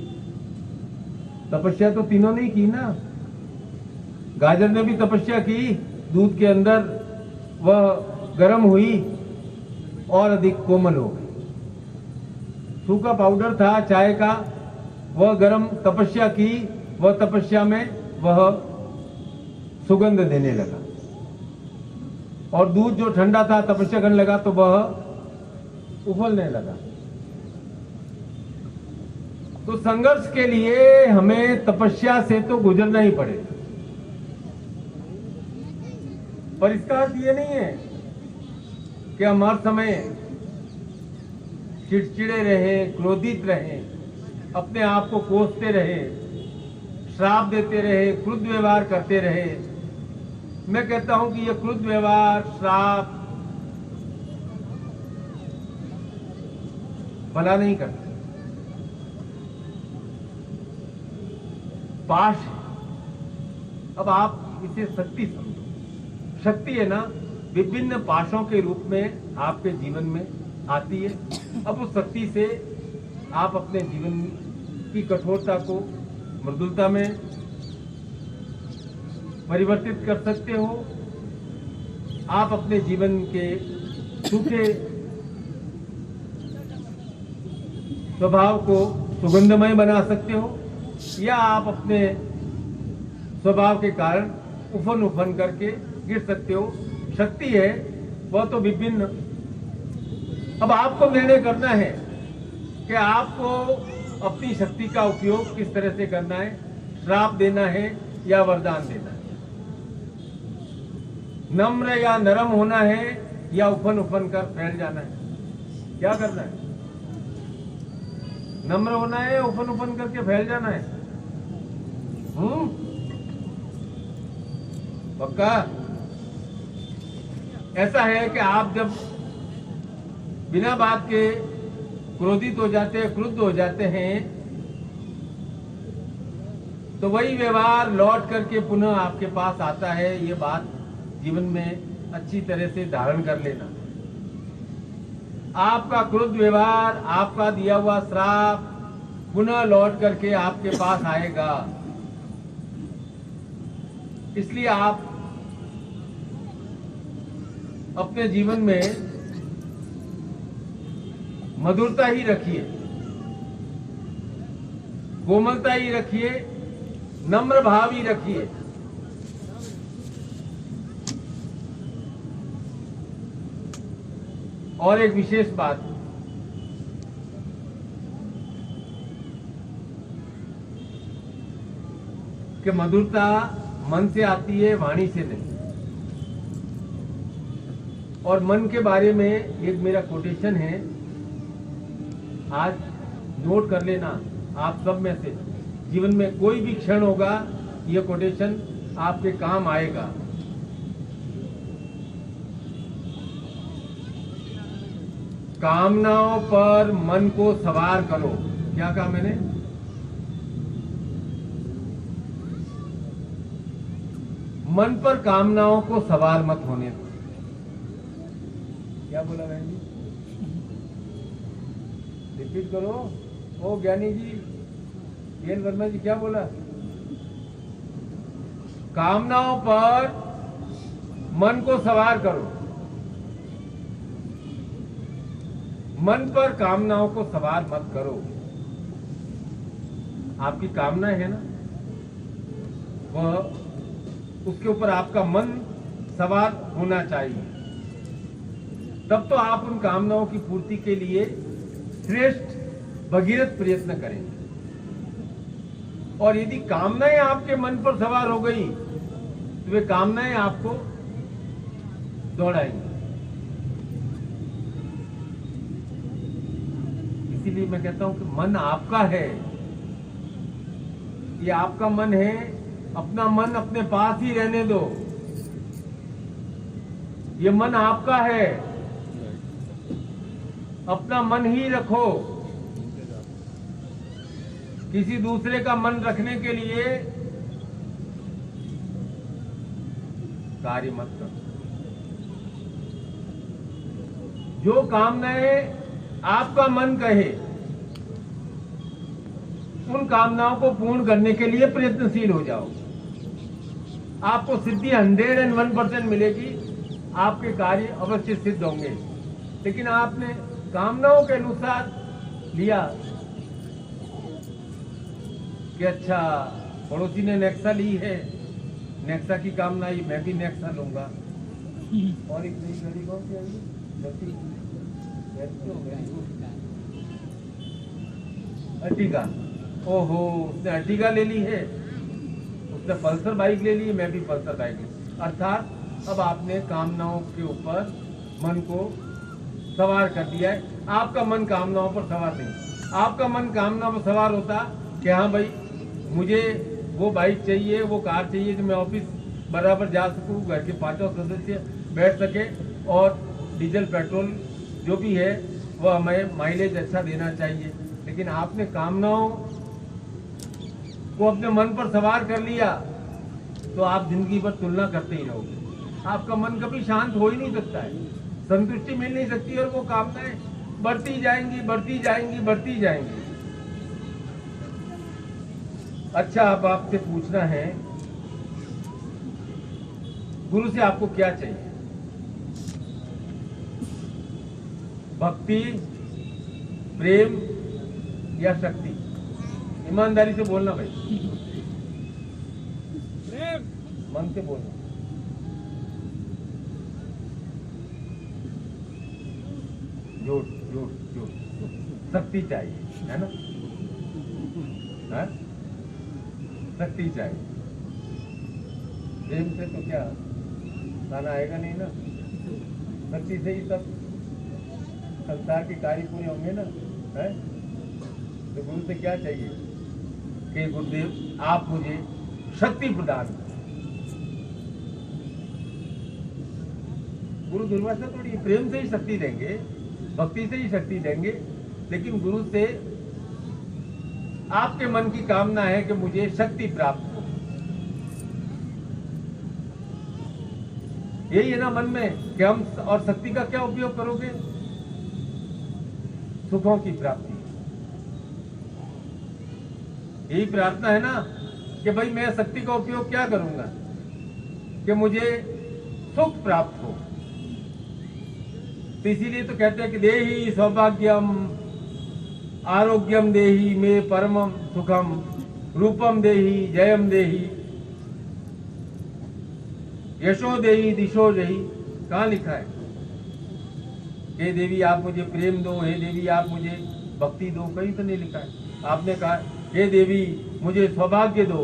तपस्या तो तीनों ने की ना। गाजर ने भी तपस्या की, दूध के अंदर वह गर्म हुई और अधिक कोमल हो गई। सूखा पाउडर था चाय का, वह गर्म तपस्या की, वह तपस्या में वह सुगंध देने लगा। और दूध जो ठंडा था, तपस्या करने लगा तो वह उबलने लगा। तो संघर्ष के लिए हमें तपस्या से तो गुजरना ही पड़ेगा। पर इसका अर्थ ये नहीं है कि हम हर समय चिड़चिड़े रहें, क्रोधित रहें, अपने आप को कोसते रहे, श्राप देते रहे, क्रुद्ध व्यवहार करते रहे। मैं कहता हूं कि यह क्रुद्ध व्यवहार, श्राप भला नहीं करता। पाश है, अब आप इसे शक्ति समझो। शक्ति है ना, विभिन्न पाशों के रूप में आपके जीवन में आती है। अब उस शक्ति से आप अपने जीवन की कठोरता को मृदुलता में परिवर्तित कर सकते हो। आप अपने जीवन के सूखे स्वभाव को सुगंधमय बना सकते हो, या आप अपने स्वभाव के कारण उफन उफन करके गिर सकते हो। शक्ति है वह तो विभिन्न। अब आपको निर्णय करना है कि आपको अपनी शक्ति का उपयोग किस तरह से करना है। श्राप देना है या वरदान देना है, नम्र या नरम होना है या उफन उफन कर फैल जाना है, क्या करना है? नम्र होना है या उफन उफन करके फैल जाना है? पक्का? ऐसा है कि आप जब बिना बात के क्रोधित हो जाते हैं, क्रुद्ध हो जाते हैं, तो वही व्यवहार लौट करके पुनः आपके पास आता है। ये बात जीवन में अच्छी तरह से धारण कर लेना। आपका क्रुद्ध व्यवहार, आपका दिया हुआ श्राप पुनः लौट करके आपके पास आएगा। इसलिए आप अपने जीवन में मधुरता ही रखिए, कोमलता ही रखिए, नम्र भाव ही रखिए। और एक विशेष बात, कि मधुरता मन से आती है, वाणी से नहीं। और मन के बारे में एक मेरा कोटेशन है, आज नोट कर लेना आप सब में से। जीवन में कोई भी क्षण होगा, यह कोटेशन आपके काम आएगा। कामनाओं पर मन को सवार करो। क्या कहा मैंने? मन पर कामनाओं को सवार मत होने दो। क्या बोला बहन जी? रिपीट करो। ओ ज्ञानी जी, एल वर्मा जी, क्या बोला? कामनाओं पर मन को सवार करो। मन पर कामनाओं को सवार मत करो। आपकी कामना है ना, वह उसके ऊपर आपका मन सवार होना चाहिए। तब तो आप उन कामनाओं की पूर्ति के लिए श्रेष्ठ भगीरथ प्रयत्न करेंगे। और यदि कामनाएं आपके मन पर सवार हो गई, तो वे कामनाएं आपको दौड़ाएंगी। इसीलिए मैं कहता हूं कि मन आपका है, ये आपका मन है। अपना मन अपने पास ही रहने दो। ये मन आपका है, अपना मन ही रखो। किसी दूसरे का मन रखने के लिए कार्य मत करो। जो कामनाएं आपका मन कहे, उन कामनाओं को पूर्ण करने के लिए प्रयत्नशील हो जाओ। आपको सिद्धि 101% मिलेगी, आपके कार्य अवश्य सिद्ध होंगे। लेकिन आपने कामनाओं के अनुसार लिया कि अच्छा पड़ोसी ने नेक्सा ली है, नेक्सा की कामना आई, मैं भी नेक्सा लूंगा। और एक नई गाड़ी कौन सी आई? अर्टिगा। ओहो, उसने अर्टिगा ले ली है, उसने पल्सर बाइक ले ली है, मैं भी पल्सर बाइक ले। अर्थात अब आपने कामनाओं के ऊपर मन को सवार कर दिया है। आपका मन कामनाओं पर सवार नहीं। आपका मन कामनाओं पर सवार होता कि हाँ भाई मुझे वो बाइक चाहिए, वो कार चाहिए कि मैं ऑफिस बराबर जा सकूँ, घर के 5 सदस्य बैठ सके और डीजल पेट्रोल जो भी है वो हमें माइलेज अच्छा देना चाहिए। लेकिन आपने कामनाओं को अपने मन पर सवार कर लिया तो आप जिंदगी भर तुलना करते ही रहोगे। आपका मन कभी शांत हो ही नहीं सकता है, संतुष्टि मिल नहीं सकती और वो कामनाएं बढ़ती जाएंगी, बढ़ती जाएंगी, बढ़ती जाएंगी। अच्छा, अब आपसे पूछना है गुरु से आपको क्या चाहिए? भक्ति, प्रेम या शक्ति? ईमानदारी से बोलना भाई, मन से बोलना। जोड़ जोड़ जोड़ शक्ति चाहिए, है ना? है? शक्ति चाहिए। प्रेम से तो क्या खाना आएगा नहीं ना, शक्ति से ही सब संसार के कार्य पूरे होंगे ना, है? तो गुरु से क्या चाहिए कि गुरुदेव आप मुझे शक्ति प्रदान करें। गुरु दुर्वासा थोड़ी प्रेम से ही शक्ति देंगे, भक्ति से ही शक्ति देंगे, लेकिन गुरु से आपके मन की कामना है कि मुझे शक्ति प्राप्त हो। यही है ना मन में कि हम और शक्ति का क्या उपयोग करोगे? सुखों की प्राप्ति। यही प्रार्थना है ना कि भाई मैं शक्ति का उपयोग क्या करूंगा कि मुझे सुख प्राप्त हो। तो इसीलिए तो कहते हैं कि देहि सौभाग्यम आरोग्यम देहि मे परमम सुखम रूपम देहि जयम देहि यशो देहि दिशो देहि। कहाँ लिखा है? हे देवी आप मुझे प्रेम दो, हे देवी आप मुझे भक्ति दो, कहीं तो नहीं लिखा है। आपने कहा हे देवी मुझे सौभाग्य दो,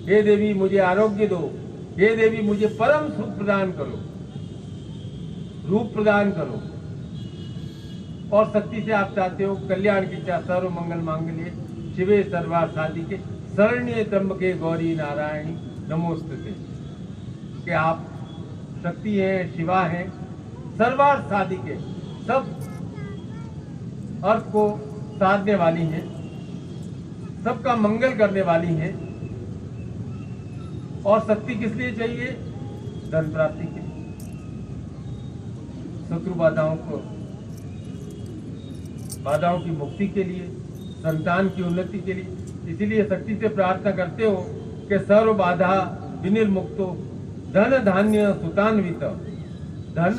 हे देवी मुझे आरोग्य दो, हे देवी मुझे परम सुख प्रदान करो, रूप प्रदान करो। और शक्ति से आप चाहते हो कल्याण की इच्छा, सर्व मंगल मांगल्ये शिवे सर्वार्थ साधिके शरण्ये त्र्यंबके गौरी नारायणी नमोस्तुते। कि आप शक्ति हैं, शिवा हैं, सर्वार्थ साधिके, सब अर्थ को साधने वाली हैं, सबका मंगल करने वाली हैं। और शक्ति किस लिए चाहिए? धन प्राप्ति के लिए, शत्रु बाधाओं की मुक्ति के लिए, संतान की उन्नति के लिए। इसीलिए शक्ति से प्रार्थना करते हो कि सर्व बाधा विनिर्मुक्तो धन धान्य सुतान्वित। धन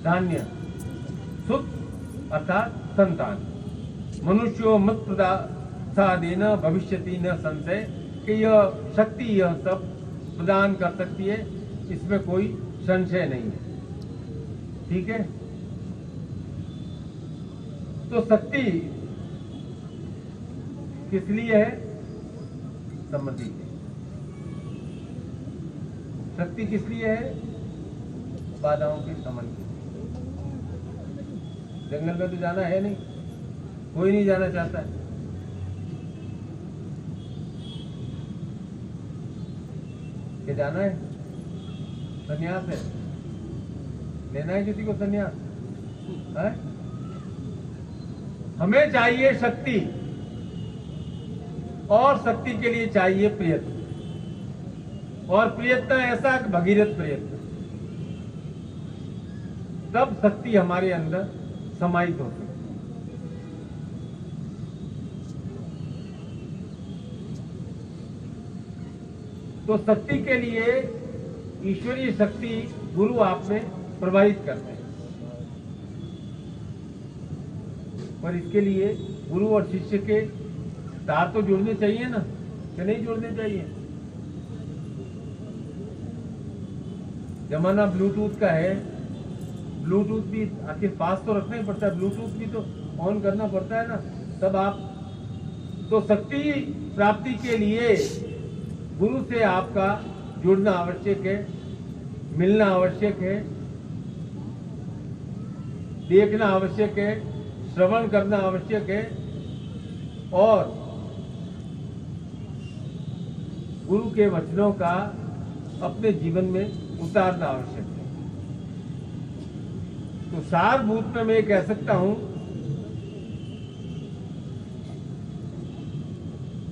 धान्य सुत अर्थात संतान। मनुष्यो मत प्रसादेन भविष्यति न संशय। कि यह शक्ति यह सब प्रदान कर सकती है, इसमें कोई संशय नहीं है। ठीक है? तो शक्ति किस लिए है? समृद्धि के। शक्ति किस लिए है? बाधाओं के शमन के। जंगल में तो जाना है नहीं, कोई नहीं जाना चाहता है। कि जाना है? संन्यास है, लेना है किसी को संन्यास है? हमें चाहिए शक्ति, और शक्ति के लिए चाहिए प्रयत्न, और प्रयत्न ऐसा भगीरथ प्रयत्न, तब शक्ति हमारे अंदर समाहित हो सकती। तो शक्ति के लिए ईश्वरीय शक्ति गुरु आप में प्रवाहित करते हैं, पर इसके लिए गुरु और शिष्य के तार तो जुड़ने चाहिए ना, कि नहीं जुड़ने चाहिए? जमाना ब्लूटूथ का है, ब्लूटूथ भी आखिर पास तो रखना ही पड़ता है, ब्लूटूथ भी तो ऑन करना पड़ता है ना, तब आप तो शक्ति प्राप्ति के लिए गुरु से आपका जुड़ना आवश्यक है, मिलना आवश्यक है, देखना आवश्यक है, श्रवण करना आवश्यक है और गुरु के वचनों का अपने जीवन में उतारना आवश्यक है। तो सारभूत में मैं कह सकता हूं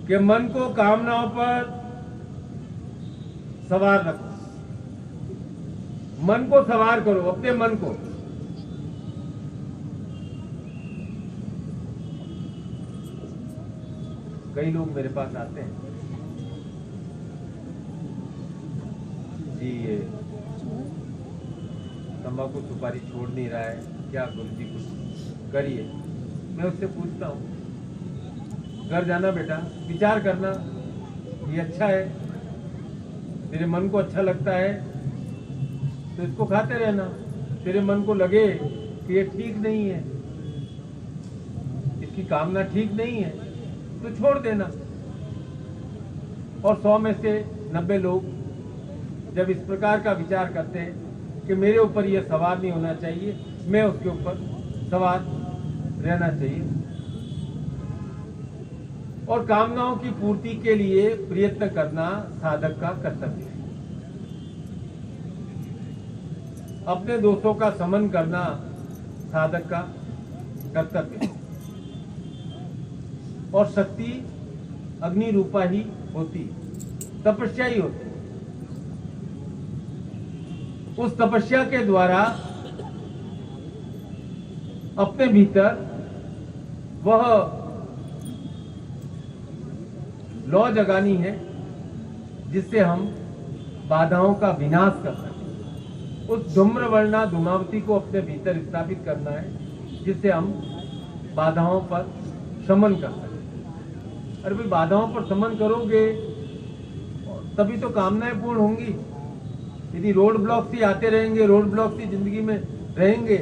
कि मन को कामनाओं पर सवार रखो, मन को सवार करो, अपने मन को। कई लोग मेरे पास आते हैं, जी ये तंबाकू सुपारी छोड़ नहीं रहा है, क्या गुरुजी कुछ करिए। मैं उससे पूछता हूँ, घर जाना बेटा, विचार करना, ये अच्छा है, तेरे मन को अच्छा लगता है तो इसको खाते रहना। तेरे मन को लगे कि ये ठीक नहीं है, इसकी कामना ठीक नहीं है, तो छोड़ देना। और 100 में से 90 लोग जब इस प्रकार का विचार करते हैं कि मेरे ऊपर यह सवार नहीं होना चाहिए, मैं उसके ऊपर सवार रहना चाहिए, और कामनाओं की पूर्ति के लिए प्रयत्न करना साधक का कर्तव्य है। अपने दोषों का शमन करना साधक का कर्तव्य है। और शक्ति अग्नि रूपा ही होती, तपस्या ही होती। उस तपस्या के द्वारा अपने भीतर वह लौ जगानी है जिससे हम बाधाओं का विनाश कर सकें। उस धूम्र वर्णा धूमावती को अपने भीतर स्थापित करना है जिससे हम बाधाओं पर शमन कर सकें। अरे भाई, बाधाओं पर शमन करोगे तभी तो कामनाएं पूर्ण होंगी। यदि रोड ब्लॉक ही आते रहेंगे, रोड ब्लॉक ही जिंदगी में रहेंगे,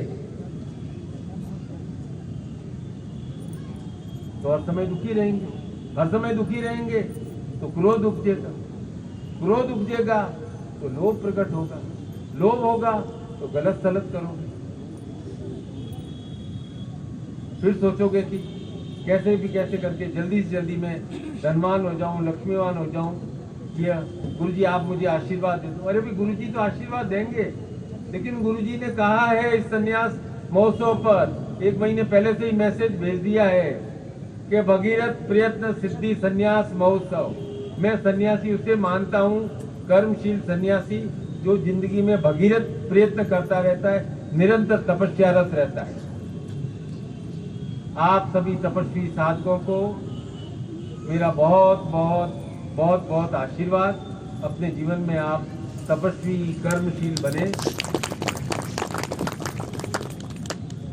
तो हर समय दुखी रहेंगे। हर समय दुखी रहेंगे तो क्रोध उपजेगा, क्रोध उपजेगा तो लोभ प्रकट होगा, लोभ होगा तो गलत सलत करोगे। फिर सोचोगे कि कैसे भी कैसे करके जल्दी से जल्दी मैं धनवान हो जाऊं, लक्ष्मीवान हो जाऊं, या गुरुजी आप मुझे आशीर्वाद दे दो। अरे भाई, गुरुजी तो आशीर्वाद देंगे, लेकिन गुरुजी ने कहा है इस संन्यास महोत्सव पर 1 महीने पहले से ही मैसेज भेज दिया है कि भगीरथ प्रयत्न सिद्धि संन्यास महोत्सव। मैं सन्यासी उसे मानता हूँ, कर्मशील सन्यासी जो जिंदगी में भगीरथ प्रयत्न करता रहता है, निरंतर तपस्यारत रहता है। आप सभी तपस्वी साधकों को मेरा बहुत बहुत बहुत बहुत आशीर्वाद। अपने जीवन में आप तपस्वी कर्मशील बने।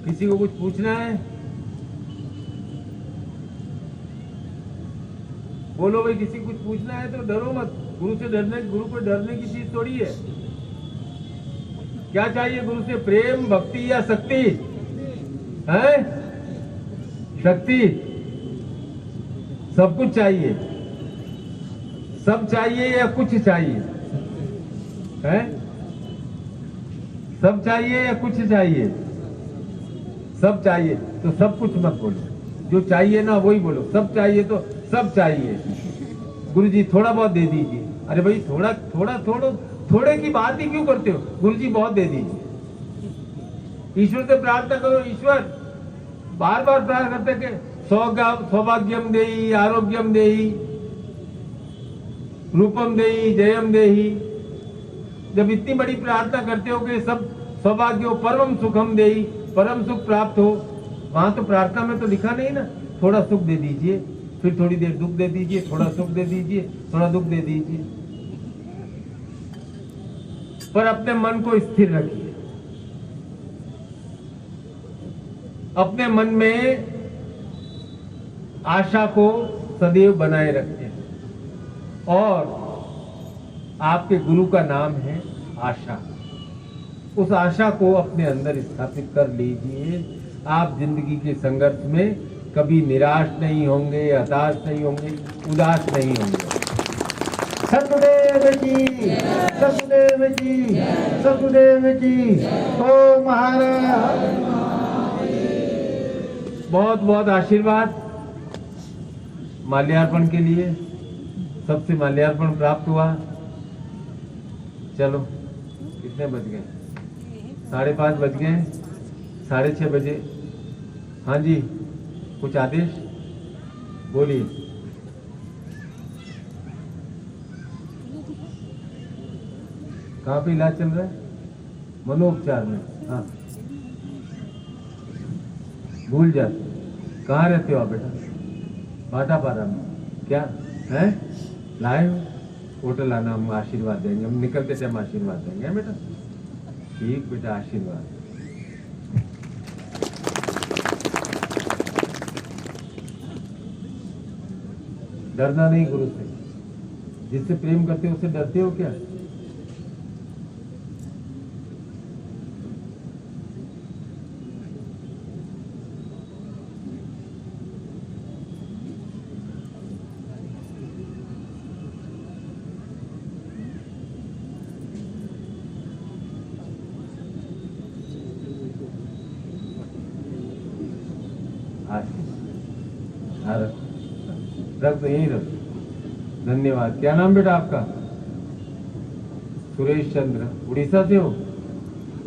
किसी को कुछ पूछना है? बोलो भाई, किसी को कुछ पूछना है तो डरो मत। गुरु से डरने, गुरु को डरने की चीज थोड़ी है। क्या चाहिए गुरु से? प्रेम, भक्ति या शक्ति? है शक्ति। सब कुछ चाहिए, सब चाहिए या कुछ चाहिए? है सब चाहिए या कुछ चाहिए? सब चाहिए तो सब कुछ मत बोलो, जो चाहिए ना वही बोलो। सब चाहिए तो सब चाहिए। गुरुजी थोड़ा बहुत दे दीजिए। अरे भाई, थोड़ा थोड़ा थोड़ा थोड़े की बात ही क्यों करते हो? गुरुजी बहुत दे दीजिए। ईश्वर से प्रार्थना करो। ईश्वर बार बार प्रार्थना करते कि सौभाग्यम देहि, आरोग्यम देहि, रूपम देहि, जयम देहि। जब इतनी बड़ी प्रार्थना करते हो कि सब सौभाग्य हो, परम सुखम देहि, परम सुख प्राप्त हो, वहां तो प्रार्थना में तो लिखा नहीं ना थोड़ा सुख दे दीजिए, फिर थोड़ी देर दुख दे दीजिए, थोड़ा सुख दे दीजिए, थोड़ा दुख दे दीजिए। पर अपने मन को स्थिर रखिए। अपने मन में आशा को सदैव बनाए रखिए। और आपके गुरु का नाम है आशा। उस आशा को अपने अंदर स्थापित कर लीजिए। आप जिंदगी के संघर्ष में कभी निराश नहीं होंगे, हताश नहीं होंगे, उदास नहीं होंगे। सतगुरुदेव की, सतगुरुदेव की, सतगुरुदेव की। ओ महाराज, बहुत बहुत आशीर्वाद माल्यार्पण के लिए। सबसे माल्यार्पण प्राप्त हुआ। चलो, कितने बज गए? 5:30 बज गए। 6:30 बजे। हाँ जी, कुछ आदेश बोलिए। कहाँ पे इलाज चल रहा है? मनोपचार में। हाँ, भूल जाते। कहाँ रहते हो आप बेटा? भाटापारा में। क्या है? लाए हो? होटल आना, हम आशीर्वाद देंगे। हम निकलते टाइम आशीर्वाद देंगे। बेटा ठीक बेटा, आशीर्वाद। डरना नहीं गुरु से। जिससे प्रेम करते हो उससे डरते हो क्या? रख दो, यही रख। धन्यवाद। क्या नाम बेटा आपका? सुरेश चंद्र। उड़ीसा से हो?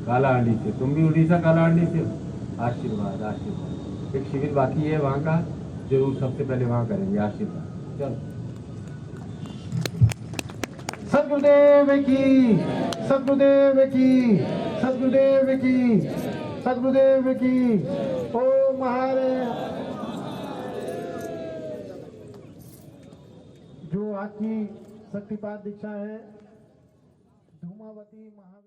कालाहांडी से। तुम भी उड़ीसा कालाहांडी से हो? आशीर्वाद आशीर्वाद। एक शिविर बाकी है वहाँ का, जरूर सबसे पहले वहाँ करेंगे। आशीर्वाद। चलो। सतगुरुदेव की, सतगुरुदेव की, सतगुरुदेव की, सतगुरुदेव की। ओ महाराज, जो आज की शक्तिपात दीक्षा है धूमावती महाविद्यालय